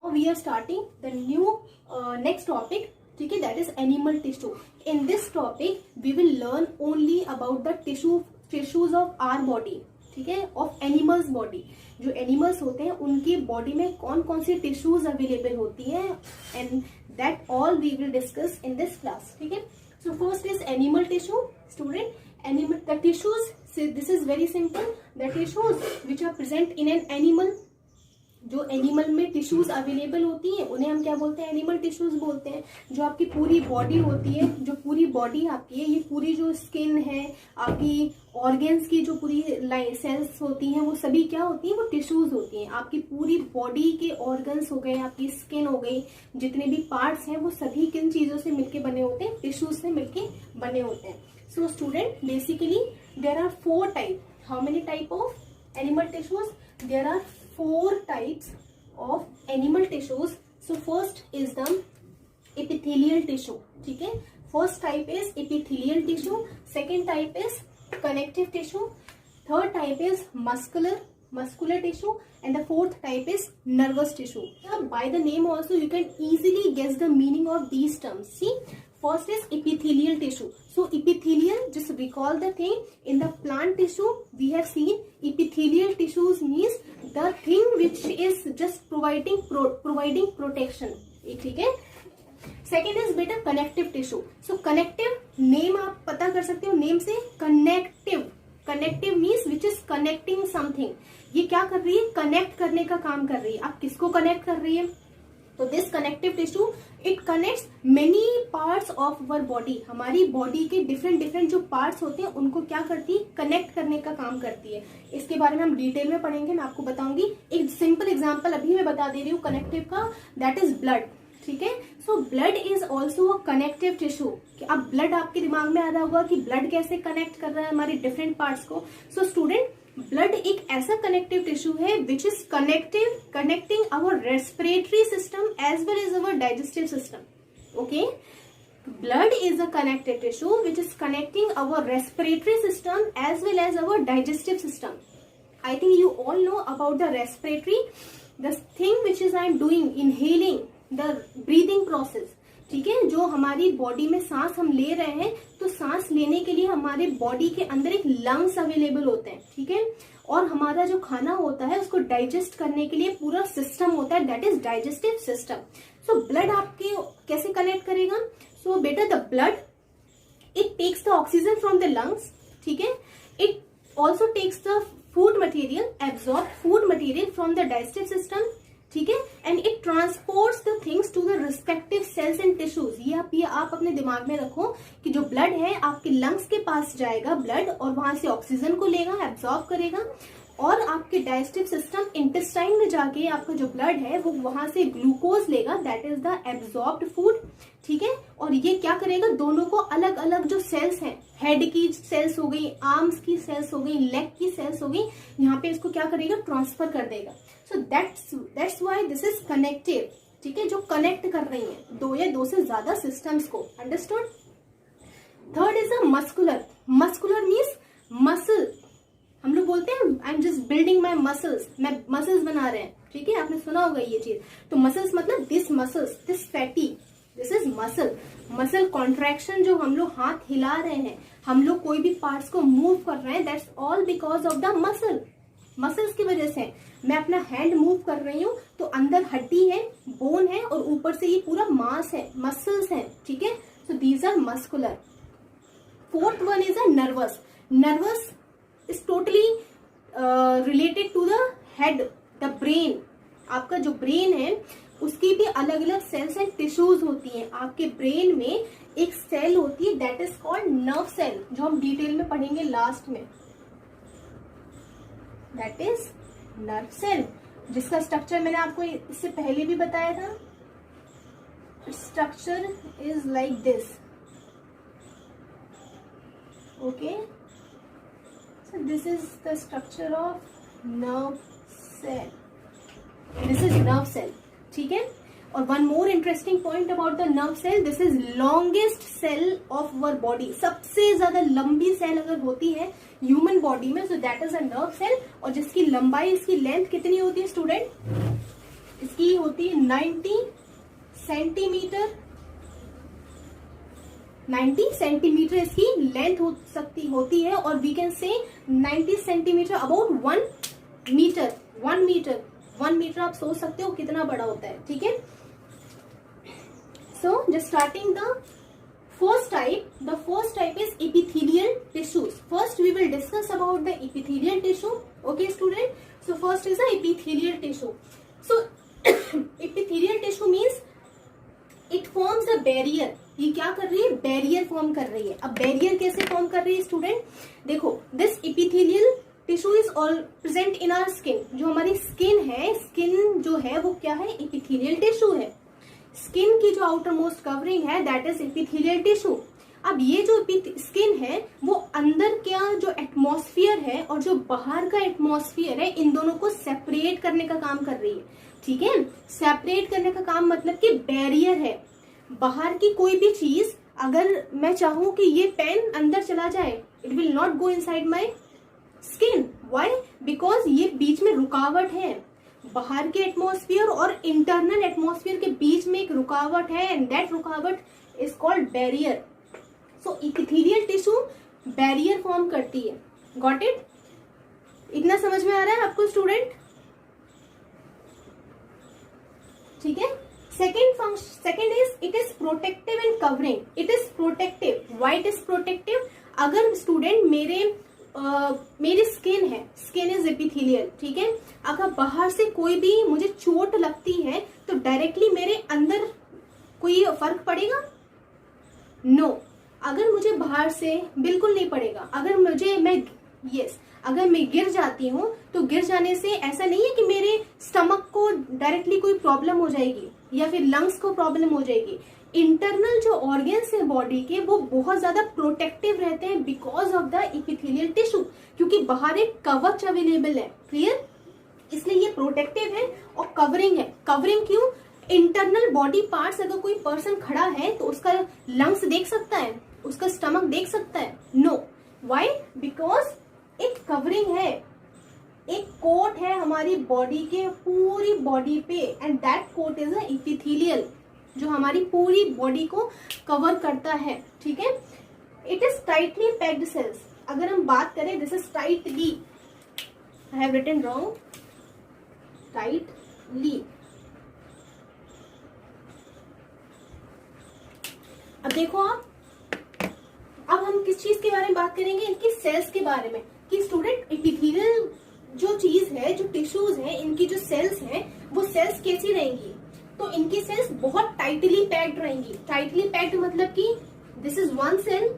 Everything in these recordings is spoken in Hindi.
We are starting the new next topic, ठीक है, that is animal tissue. In this topic we will learn only about the tissues of our body, ठीक है, of animals body. जो एनिमल्स होते हैं उनकी बॉडी में कौन कौन सी टिश्यूज अवेलेबल होती हैं, and that all we will discuss in this class, ठीक है. So first is animal tissue. Student, animal the tissues, this is very simple. The tissues which are present in an animal, जो एनिमल में टिश्यूज अवेलेबल होती हैं उन्हें हम क्या बोलते हैं, एनिमल टिश्यूज बोलते हैं. जो आपकी पूरी बॉडी होती है, जो पूरी बॉडी आपकी है, ये पूरी जो स्किन है, आपकी ऑर्गन्स की जो पूरी सेल्स होती हैं, वो सभी क्या होती हैं, वो टिश्यूज होती हैं. आपकी पूरी बॉडी के ऑर्गन्स हो गए, आपकी स्किन हो गई, जितने भी पार्ट्स हैं वो सभी किन चीजों से मिलके बने होते हैं, टिश्यूज से मिलके बने होते हैं. So student, basically there are 4 type. How many type of animal tissues? There are 4 types of animal tissues. So first is the epithelial tissue, ठीक है. First type is epithelial tissue. Second type is connective tissue. Third type is muscular tissue, and the fourth type is nervous tissue. Now, by the name also you can easily guess the meaning of these terms. See, first is epithelial tissue. So epithelial, just recall the thing. In the plant tissue we have seen epithelial tissues means the thing which is just providing protection, ठीक है. सेकेंड इज बेटा कनेक्टिव टिश्यू. सो कनेक्टिव, नेम आप पता कर सकते हो नेम से, connective means which is connecting something. ये क्या कर रही है, कनेक्ट करने का काम कर रही है. आप किसको कनेक्ट कर रही है? तो this connective tissue it connects many parts of our body. हमारी बॉडी के डिफरेंट जो पार्ट्स होते हैं उनको क्या करती है, कनेक्ट करने का काम करती है. इसके बारे में हम डिटेल में पढ़ेंगे, मैं आपको बताऊंगी. एक सिंपल एग्जांपल अभी मैं बता दे रही हूँ कनेक्टिव का, दैट इज ब्लड, ठीक है. So blood is also a connective tissue. अब ब्लड आपके दिमाग में आ रहा होगा कि ब्लड कैसे कनेक्ट कर रहा है हमारे डिफरेंट पार्ट्स को. सो स्टूडेंट, ब्लड एक ऐसा कनेक्टिव टिश्यू है which is connecting our respiratory system as well as our digestive system. Okay, blood is a connective tissue which is connecting our respiratory system as well as our digestive system. I think you all know about the respiratory, the thing which is I am doing, inhaling, the breathing process, ठीक है. जो हमारी बॉडी में सांस हम ले रहे हैं, तो सांस लेने के लिए हमारे बॉडी के अंदर एक लंग्स अवेलेबल होते हैं, ठीक है. और हमारा जो खाना होता है उसको डाइजेस्ट करने के लिए पूरा सिस्टम होता है, that is digestive system. So blood आपके कैसे कनेक्ट करेगा? सो बेटा, the blood it takes the oxygen from the lungs, ठीक है. It also takes the food material, absorb food material from the digestive system, ठीक है. And it transports the things to the respective cells and tissues. ये आप अपने दिमाग में रखो कि जो ब्लड है आपके लंग्स के पास जाएगा ब्लड, और वहां से ऑक्सीजन को लेगा, एब्जॉर्ब करेगा, और आपके डाइजेस्टिव सिस्टम इंटेस्टाइन में जाके आपका जो ब्लड है वो वहां से ग्लूकोज लेगा, that is the absorbed food, ठीक है. और ये क्या करेगा, दोनों को अलग अलग जो सेल्स हैं, हेड की सेल्स हो गई, आर्म्स की सेल्स हो गई, लेग की सेल्स हो गई, यहाँ पे इसको क्या करेगा, ट्रांसफर कर देगा. So that's why this is connective, ठीक है, जो कनेक्ट कर रही है दो या दो से ज्यादा सिस्टम्स को. Understood? Third is a muscular means muscle. हम लोग बोलते हैं I am just building my muscles, मैं मसल्स बना रहे हैं, ठीक है, आपने सुना होगा ये चीज. तो मसल्स मतलब this muscles, this fatty, this is muscle contraction. जो हम लोग हाथ हिला रहे हैं, हम लोग कोई भी पार्ट्स को मूव कर रहे हैं, that's all because of the muscles की वजह से. मैं अपना हैंड मूव कर रही हूँ तो अंदर हड्डी है, बोन है, और ऊपर से ये पूरा मांस है, मसल्स है, ठीक है. So these are muscular. Fourth one is a nervous is totally related to the head, the brain. आपका जो ब्रेन है उसकी भी अलग अलग सेल्स एंड टिश्यूज होती हैं. आपके ब्रेन में एक सेल होती है that is called nerve cell, जो हम डिटेल में पढ़ेंगे लास्ट में. दैट इज नर्व सेल, जिसका स्ट्रक्चर मैंने आपको इससे पहले भी बताया था. Structure is like this. Okay, this is the structure of nerve cell. This is nerve cell, ठीक है. और one more interesting point about the nerve cell, this is longest cell of our body. सबसे ज्यादा लंबी सेल अगर होती है ह्यूमन बॉडी में, so that is a nerve cell. और जिसकी लंबाई, इसकी लेंथ कितनी होती है स्टूडेंट? इसकी होती है 90 सेंटीमीटर, 90 सेंटीमीटर इसकी लेंथ होती है, और we can say 90 centimetre about 1 metre. 1 metre आप सोच सकते हो कितना बड़ा होता है, ठीक है। So just starting the first type is epithelial tissues. First we will discuss about the epithelial tissue. Okay student, so first is the epithelial tissue. So epithelial tissue means it forms a barrier. ये क्या कर रही है, बैरियर फॉर्म कर रही है। अब बैरियर कैसे फॉर्म कर रही है स्टूडेंट, देखो this epithelial tissue is all present in our skin. जो हमारी स्किन है, स्किन जो है वो क्या है, epithelial tissue है। स्किन की जो आउटर मोस्ट कवरिंग है दैट इज एपिथेलियल टिश्यू। अब ये जो स्किन है वो अंदर क्या जो एटमॉस्फेयर है और जो बाहर का एटमॉस्फेयर है, इन दोनों को सेपरेट करने का काम कर रही है, ठीक है। सेपरेट करने का काम मतलब कि बैरियर है। बाहर की कोई भी चीज अगर मैं चाहूं कि ये पेन अंदर चला जाए, it will not go inside my skin. Why? Because ये बीच में रुकावट है, बाहर के एटमॉस्फेयर और इंटरनल एटमॉस्फेयर के बीच में एक रुकावट है, एंड दैट रुकावट is called barrier. So epithelial tissue barrier form करती है। Got it? इतना समझ में आ रहा है आपको स्टूडेंट? ठीक है। Second is it is protective and covering. It is protective. Why it is protective? अगर स्टूडेंट मेरी स्किन है, स्किन इज एपिथेलियल, ठीक है। अगर बाहर से कोई भी मुझे चोट लगती है तो डायरेक्टली मेरे अंदर कोई फर्क पड़ेगा? नो। अगर मुझे बाहर से बिल्कुल नहीं पड़ेगा। अगर अगर मैं गिर जाती हूँ तो गिर जाने से ऐसा नहीं है कि मेरे स्टमक को डायरेक्टली कोई प्रॉब्लम हो जाएगी या फिर लंग्स को प्रॉब्लम हो जाएगी। इंटरनल जो ऑर्गन्स है बॉडी के वो बहुत ज्यादा प्रोटेक्टिव रहते हैं because of the epithelial tissue, क्योंकि बाहर एक कवच अवेलेबल है। क्लियर? इसलिए ये प्रोटेक्टिव है और कवरिंग है। कवरिंग क्यों? इंटरनल बॉडी पार्ट्स, अगर कोई पर्सन खड़ा है तो उसका लंग्स देख सकता है, उसका स्टमक देख सकता है? नो। व्हाई? बिकॉज एक कवरिंग है, एक कोट है हमारी बॉडी के पूरी बॉडी पे, and that coat is a epithelial, जो हमारी पूरी बॉडी को कवर करता है, ठीक है। It is tightly packed cells. अगर हम बात करें, this is tightly, I have written wrong, tightly. अब देखो आप, अब हम किस चीज के बारे में बात करेंगे, इनकी सेल्स के बारे में, कि स्टूडेंट एपिथेलियल जो चीज है, जो टिश्यूज है, इनकी जो सेल्स हैं वो सेल्स कैसी रहेंगी, तो इनकी सेल्स बहुत टाइटली पैक्ड रहेंगी। टाइटली पैक्ड मतलब कि this is 1 cell,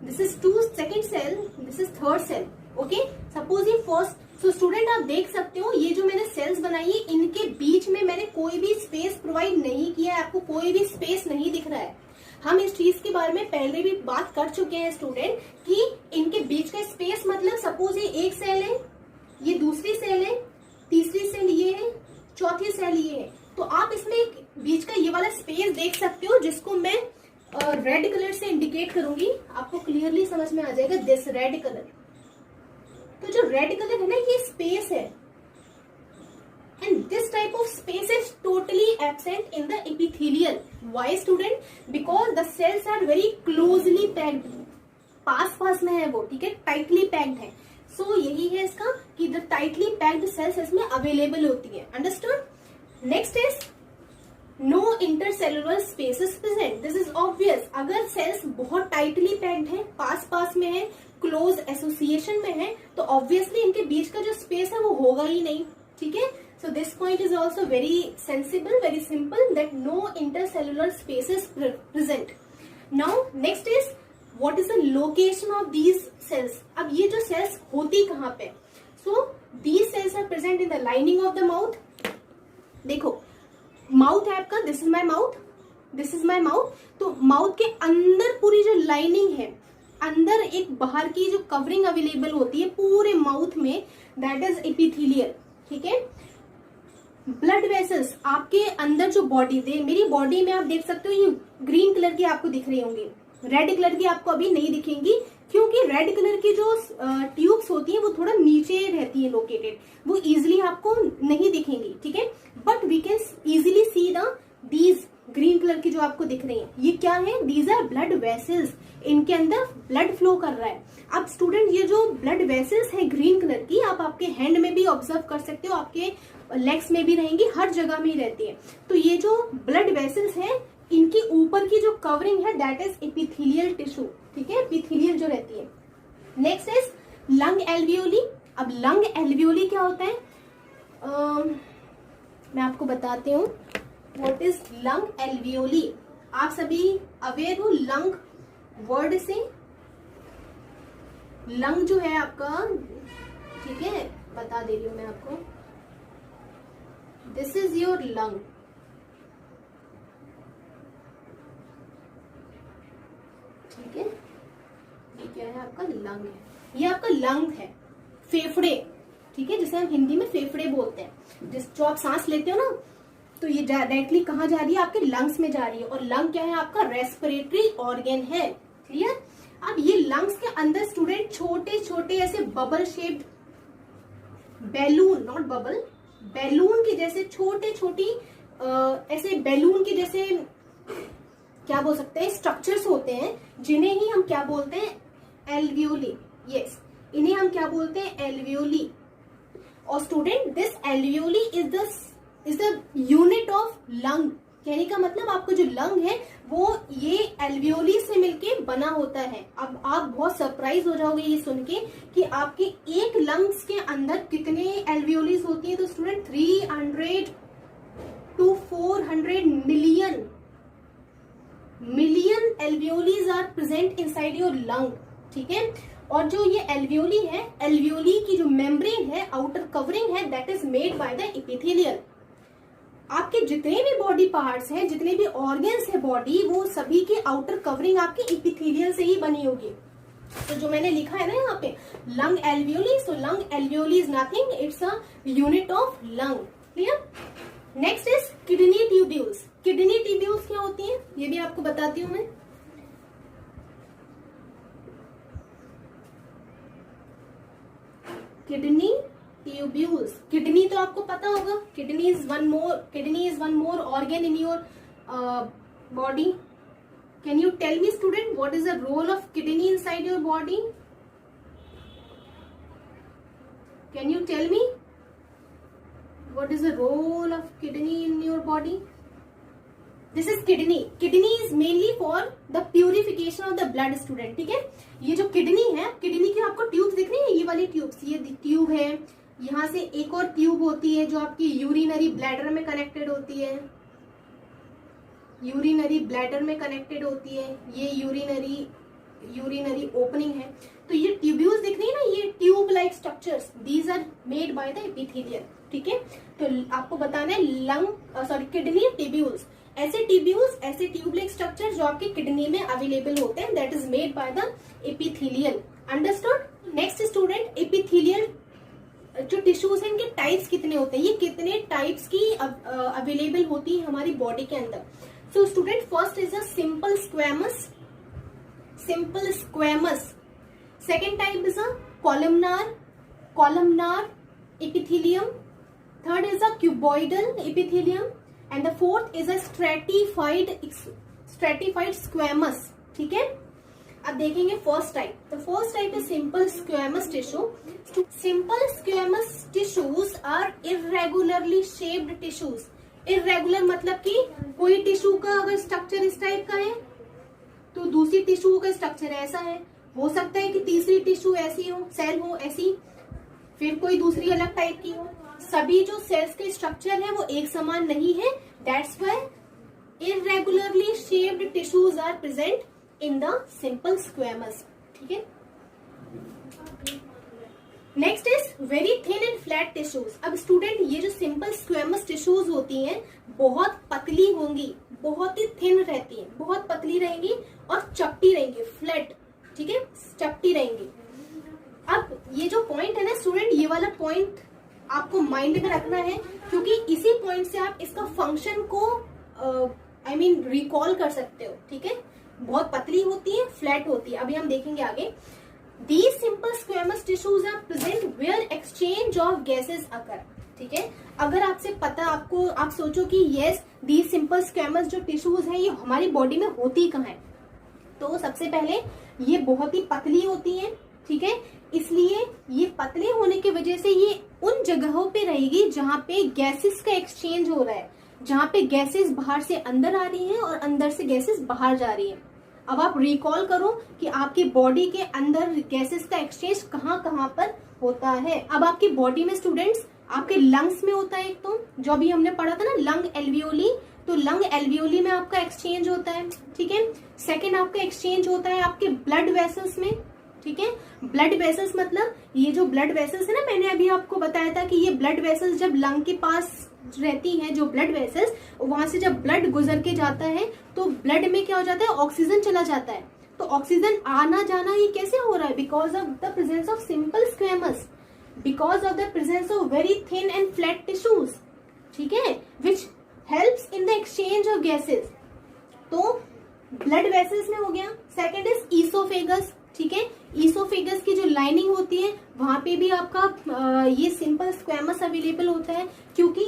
this is 2 second cell, this is 3rd cell. Okay, suppose ये फर्स्ट। सो स्टूडेंट आप देख सकते हो ये जो मैंने सेल्स बनाई है, इनके बीच में मैंने कोई भी स्पेस प्रोवाइड नहीं किया है। आपको कोई भी स्पेस नहीं दिख रहा है। हम इस चीज के बारे में पहले भी बात कर चुके हैं स्टूडेंट, कि इनके बीच का स्पेस मतलब सपोज ये एक सेल है, ये दूसरी सेल है, तीसरी सेल ये है, चौथी सेल ये है, तो आप इसमें एक बीच का ये वाला स्पेस देख सकते हो, जिसको मैं रेड कलर से इंडिकेट करूंगी। आपको क्लियरली समझ में आ जाएगा, दिस रेड कलर। तो जो रेड कलर है ना, ये स्पेस है, and this type of space is totally absent in the epithelial. Why student? Because the cells are very closely packed, पास में है वो, ठीक है, टाइटली पैक्ड है। सो यही है इसका, कि द टाइटली पैक्ड सेल्स इसमें अवेलेबल होती है। Understood? Next is no intercellular spaces present. This is obvious. अगर सेल्स बहुत टाइटली पैक्ड है, पास में है, क्लोज एसोसिएशन में है, तो ऑब्वियसली इनके बीच का जो स्पेस है वो होगा ही नहीं, ठीक है। So this point is also very sensible, very simple, that no intercellular spaces present. Now next is what is the location of these cells? अब ये जो cells होती कहाँ पे? So these cells are present in the lining of the mouth. देखो माउथ है आपका, this is my mouth, this is my mouth. तो माउथ के अंदर पूरी जो लाइनिंग है, अंदर एक बाहर की जो कवरिंग अवेलेबल होती है पूरे माउथ में, दैट इज एपिथेलियल, ठीक है। ब्लड वेसल्स आपके अंदर जो बॉडी दे, मेरी बॉडी में आप देख सकते हो ये ग्रीन कलर की आपको दिख रही होंगी, रेड कलर की आपको अभी नहीं दिखेंगी, क्योंकि रेड कलर की जो ट्यूब्स होती हैं वो थोड़ा नीचे रहती है लोकेटेड, वो इजिली आपको नहीं दिखेंगी, ठीक है। But we can easily see the these green colour की जो आपको दिख रही है, ये क्या है, दीज आर ब्लड वेसल्स, इनके अंदर ब्लड फ्लो कर रहा है। अब स्टूडेंट ये जो ब्लड वेसल्स है ग्रीन कलर की, आप आपके हैंड में भी ऑब्जर्व कर सकते हो, आपके लेग्स में भी रहेंगी, हर जगह में ही रहती है। तो ये जो ब्लड वेसल्स है, इनकी ऊपर की जो कवरिंग है दैट इज एपिथेलियल टिश्यू, ठीक है, एपिथेलियल जो रहती है। Next is lung alveoli. अब लंग एल्वियोली क्या होता है, मैं आपको बताती हूँ व्हाट इज लंग एल्वियोली। आप सभी अवेयर हो लंग वर्ड से, लंग जो है आपका, ठीक है, बता दे रही हूं मैं आपको, दिस इज योर लंग, ठीक है, ये क्या है आपका लंग है, ये आपका लंग है, फेफड़े, ठीक है, जिसे हम हिंदी में फेफड़े बोलते हैं। जो आप सांस लेते हो ना, तो ये डायरेक्टली कहाँ जा रही है, आपके लंग्स में जा रही है। और लंग क्या है आपका, रेस्पिरेटरी ऑर्गन है, क्लियर। अब ये लंग्स के अंदर स्टूडेंट छोटे छोटे ऐसे bubble shaped balloon, not bubble, balloon की जैसे छोटे छोटी ऐसे बैलून की जैसे क्या बोल सकते हैं स्ट्रक्चर्स होते हैं, जिन्हें ही हम क्या बोलते हैं, एल्वियोली। यस, इन्हें हम क्या बोलते हैं, एल्वियोली। और student this alveoli is the unit of lung. कहने का मतलब आपका जो लंग है वो ये एल्वियोली से मिलके बना होता है। अब आप बहुत सरप्राइज हो जाओगे ये सुन के कि आपके एक लंग्स के अंदर कितने एल्वियोलीज होती है। तो student 300 to 400 million alveoli are present inside your lung, ठीक है। और जो ये एल्वियोली है, एल्वियोली की जो मेम्ब्रेन है, आउटर कवरिंग है, that is made by the epithelial. आपके जितने भी बॉडी पार्ट्स हैं, जितने भी ऑर्गन्स है बॉडी, वो सभी की आउटर कवरिंग आपकी एपिथेलियल से ही बनी होगी। तो जो मैंने लिखा है ना यहाँ पे lung alveoli, so lung alveoli is nothing, it's a unit of lung, clear. Next is kidney tubules. Kidney tubules क्या होती हैं, ये भी आपको बताती हूँ मैं। किडनी ट्यूब्यूल्स, किडनी तो आपको पता होगा, kidney is one more organ in your body. Can you tell me student what is the role of kidney inside your body? Can you tell me what is the role of kidney in your body? This is kidney. Kidney is mainly for the purification of the blood, student, ठीक है। ये जो किडनी है, किडनी की आपको ट्यूब्स दिख रही है, ये वाली ट्यूब्स, ये ट्यूब है, यहाँ से एक और ट्यूब होती है जो आपकी यूरिनरी ब्लैडर में कनेक्टेड होती है, यूरिनरी ब्लैडर में कनेक्टेड होती है, ये यूरिनरी ओपनिंग है। तो ये ट्यूब्यूल्स दिख रही है ना, ये tube like structures, these are made by the epithelial, ठीक है। तो आपको बताना है किडनी ट्यूब्यूल्स, ऐसे ट्यूब लाइक स्ट्रक्चर जो आपके किडनी में अवेलेबल होते हैं, that is made by the epithelial, understood. Next student, epithelial जो टिश्यूज हैं, इनके टाइप्स कितने होते हैं, ये कितने टाइप्स की अवेलेबल होती है हमारी बॉडी के अंदर। So student, first is a simple squamous, second type is a columnar epithelium, third is a cuboidal epithelium, and the fourth is a stratified squamous, ठीक है। अब देखेंगे फर्स्ट टाइप। तो first type is simple squamous tissue. Simple squamous tissues are irregularly shaped tissues. Irregular मतलब कि कोई टिश्यू का अगर स्ट्रक्चर इस टाइप का है तो दूसरी टिश्यू का स्ट्रक्चर ऐसा है, हो सकता है कि तीसरी टिश्यू ऐसी हो, सेल हो ऐसी, फिर कोई दूसरी अलग टाइप की हो। सभी जो सेल्स के स्ट्रक्चर है वो एक समान नहीं है, that's why irregularly shaped tissues are present in the simple squamous, ठीक है। Next is very thin and flat tissues. अब स्टूडेंट, ये जो सिंपल स्क्वैमस टिश्यूज होती हैं बहुत पतली होंगी, बहुत ही थिन रहती हैं, बहुत पतली रहेंगी और चपटी रहेंगी, फ्लैट, ठीक है, चपटी रहेंगी। अब ये जो पॉइंट है ना स्टूडेंट, ये वाला पॉइंट आपको माइंड में रखना है, क्योंकि इसी पॉइंट से आप इसका फंक्शन को रिकॉल कर सकते हो, ठीक है। बहुत पतली होती है, फ्लैट होती है। अभी हम देखेंगे आगे। These simple squamous tissues are present where exchange of gases occur। ठीक है, अगर आपसे पता, आपको आप सोचो कि यस these simple squamous जो टिश्यूज है ये हमारी बॉडी में होती कहाँ है, तो सबसे पहले ये बहुत ही पतली होती है। ठीक है, इसलिए ये पतले होने की वजह से ये उन जगहों पे रहेगी जहां पे गैसेस का एक्सचेंज हो रहा है, जहां पे गैसेस बाहर से अंदर आ रही हैं और अंदर से गैसेस बाहर जा रही हैं। अब आप रिकॉल करो कि आपकी बॉडी के अंदर गैसेस का एक्सचेंज कहाँ कहाँ पर होता है। अब आपकी बॉडी में स्टूडेंट्स आपके लंग्स में होता है, एक तो जो अभी हमने पढ़ा था ना लंग एल्वियोली, तो लंग एल्वियोली में आपका एक्सचेंज होता है। ठीक है, सेकेंड आपका एक्सचेंज होता है आपके ब्लड वेसल्स में। ठीक है, ब्लड वेसल्स मतलब ये जो ब्लड वेसल्स है ना, मैंने अभी आपको बताया था कि ये ब्लड वेसल्स जब लंग के पास रहती हैं, जो ब्लड वेसल्स, वहां से जब ब्लड गुजर के जाता है तो ब्लड में क्या हो जाता है, ऑक्सीजन चला जाता है। तो ऑक्सीजन आना जाना ये कैसे हो रहा है, because of the presence of simple squamous, because of the presence of very thin and flat tissues. ठीक है, which helps in the exchange of gases. तो ब्लड वेसल्स में हो गया। Second is oesophagus. ठीक है, ईसोफेगस की जो लाइनिंग होती है वहां पे भी आपका ये सिंपल स्क्वेमस अवेलेबल होता है, क्योंकि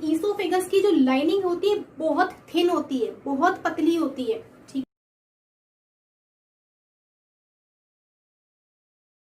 ईसोफेगस की जो लाइनिंग होती है बहुत थिन होती है, बहुत पतली होती है।